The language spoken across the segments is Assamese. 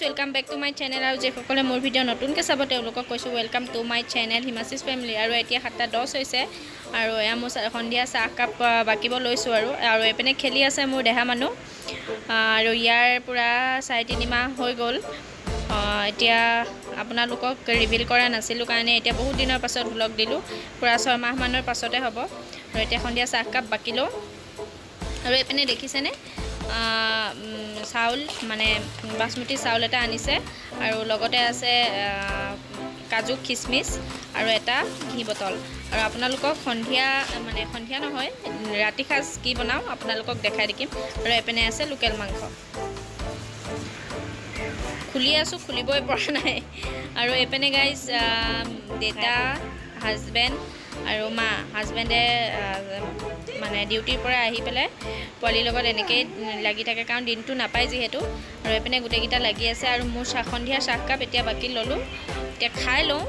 Welcome back to my channel আৰু যিসকলে মোৰ ভিডিঅ' নতুনকৈ চাব তেওঁলোকক কৈছোঁ ৱেলকাম টু মাই চেনেল হিমাচিছ ফেমিলি। আৰু এতিয়া 7:10 হৈছে আৰু এয়া মোৰ সন্ধিয়া চাহকাপ বাকিব লৈছোঁ আৰু এইপিনে খেলি আছে মোৰ দেহা মানুহ। আৰু ইয়াৰ পূৰা 3.5 মাহ হৈ গ'ল। এতিয়া আপোনালোকক ৰিভিল কৰা নাছিলোঁ কাৰণে এতিয়া বহুত দিনৰ পাছত ব্লগ দিলোঁ। পূৰা 6 মাহমানৰ পাছতে হ'ব। আৰু এতিয়া সন্ধিয়া চাহকাপ বাকি লওঁ। আৰু এইপিনে দেখিছেনে চাউল মানে বাসমতি চাউল এটা আনিছে আৰু লগতে আছে কাজু খিচমিচ আৰু এটা ঘি বটল। আৰু আপোনালোকক সন্ধিয়া নহয় ৰাতি সাজ কি বনাওঁ আপোনালোকক দেখাই দিম। আৰু এইপিনে আছে লোকেল মাংস খুলি আছোঁ, খুলিবই পৰা নাই। আৰু এইপিনে গাইজ দেউতা হাজবেণ্ড আৰু মা হাজবেণ্ডে মানে ডিউটিৰ পৰা আহি পেলাই পোৱালিৰ লগত এনেকৈয়ে লাগি থাকে কাৰণ দিনটো নাপায় যিহেতু। আৰু এইপিনে গোটেইকেইটা লাগি আছে আৰু মোৰ সন্ধিয়া চাহকাপ এতিয়া বাকি ল'লোঁ। এতিয়া খাই লওঁ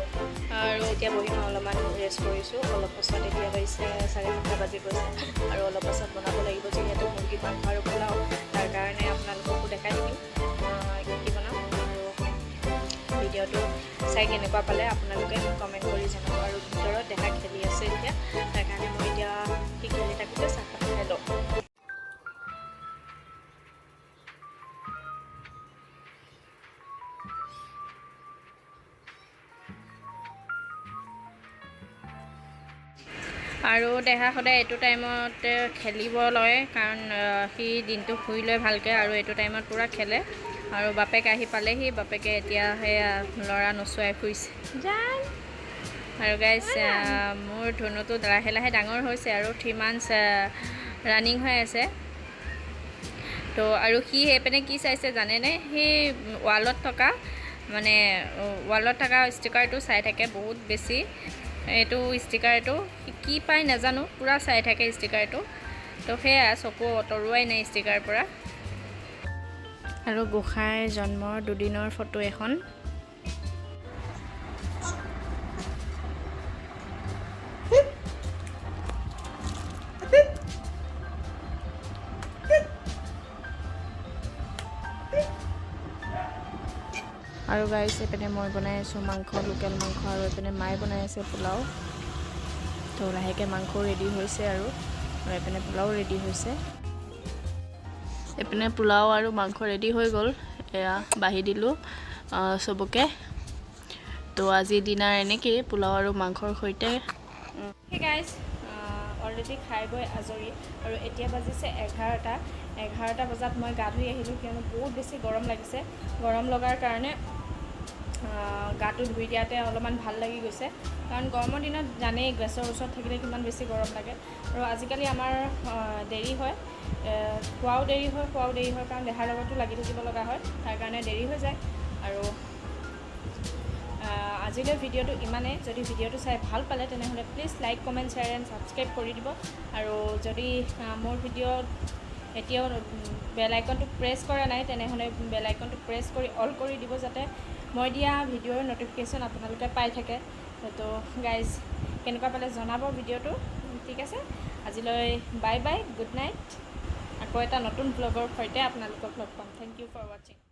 আৰু এতিয়া বহি মই অলপমান ৰেষ্ট কৰিছোঁ। অলপ পাছত এতিয়া বাজিছে 7:30 বাজি গৈছে আৰু অলপ পাছত বনাব লাগিব যিহেতু মুৰ্গী মাংস আৰু পোলাও। তাৰ কাৰণে আপোনালোককো দেখাই দিম কি বনাওঁ। আৰু ভিডিঅ'টো চাই কেনেকুৱা পালে আপোনালোকে কমেণ্ট কৰি জনাব। আৰু ভিতৰত দেহা খেলি আছে এতিয়া, তাৰ কাৰণে মই এতিয়া সি খেলি থাকোঁতে চাহকাপ খাই লওঁ। আৰু দেহা সদায় এইটো টাইমত খেলিব লয় কাৰণ সি দিনটো শুই লয় ভালকৈ আৰু এইটো টাইমত পূৰা খেলে। আৰু বাপেক আহি পালেহি, বাপেকে এতিয়া সেয়া ল'ৰা নচুৱাই ফুৰিছে যাই। আৰু গাইজ মোৰ ধুনুটো লাহে লাহে ডাঙৰ হৈছে আৰু 3 months ৰানিং হৈ আছে। তো আৰু সি সেইপিনে কি চাইছে জানেনে? সি ৱালত থকা ষ্টিকাৰটো চাই থাকে বহুত বেছি। এইটো ষ্টিকাৰটো কি পায় নাজানো, পূৰা চাই থাকে ষ্টিকাৰটো। তো সেয়া চকু অঁতৰোৱাই নাই ষ্টিকাৰ পৰা। আৰু গোসাঁইৰ জন্মৰ 2 দিনৰ ফটো এখন। আৰু গাইছ এইপিনে মই বনাই আছোঁ মাংস, লোকেল মাংস। আৰু এইপিনে মায়ে বনাই আছে পোলাও। তো লাহেকৈ মাংস ৰেডি হৈছে আৰু এইপিনে পোলাও ৰেডি হৈছে। এইপিনে পোলাও আৰু মাংস ৰেডি হৈ গ'ল। এয়া বাঢ়ি দিলোঁ চবকে। তো আজি ডিনাৰ এনেকেই পোলাও আৰু মাংসৰ সৈতে। সেই গাইজ অলৰেডি খাই বৈ আজৰি। আৰু এতিয়া বাজিছে 11টা বজাত মই গা ধুই আহিলোঁ কিয়নো বহুত বেছি গৰম লাগিছে। গৰম লগাৰ কাৰণে গাটো ধুই দিয়াতে অলপমান ভাল লাগি গৈছে কাৰণ গৰমৰ দিনত জানেই গেছৰ ওচৰত থাকিলে কিমান বেছি গৰম লাগে। আৰু আজিকালি আমাৰ দেৰি হয়, খোৱাও দেৰি হয় কাৰণ দেহাৰ লগতো লাগি থাকিব লগা হয়, তাৰ কাৰণে দেৰি হৈ যায়। আৰু আজিলৈ ভিডিঅ'টো ইমানেই। যদি ভিডিঅ'টো চাই ভাল পালে তেনেহ'লে please like, comment, share and subscribe কৰি দিব। আৰু যদি মোৰ ভিডিঅ'ত এতিয়াও বেল আইকনটো প্ৰেছ কৰা নাই তেনেহ'লে বেল আইকনটো প্ৰেছ কৰি অল কৰি দিব যাতে মই দিয়া ভিডিঅ'ৰ ন'টিফিকেশ্যন আপোনালোকে পাই থাকে। তো গাইজ কেনেকুৱা পালে জনাব ভিডিঅ'টো। ঠিক আছে, আজিলৈ বাই বাই, গুড নাইট। আকৌ এটা নতুন ব্লগৰ সৈতে আপোনালোকক লগ পাম। থেংক ইউ ফৰ ৱাচিং।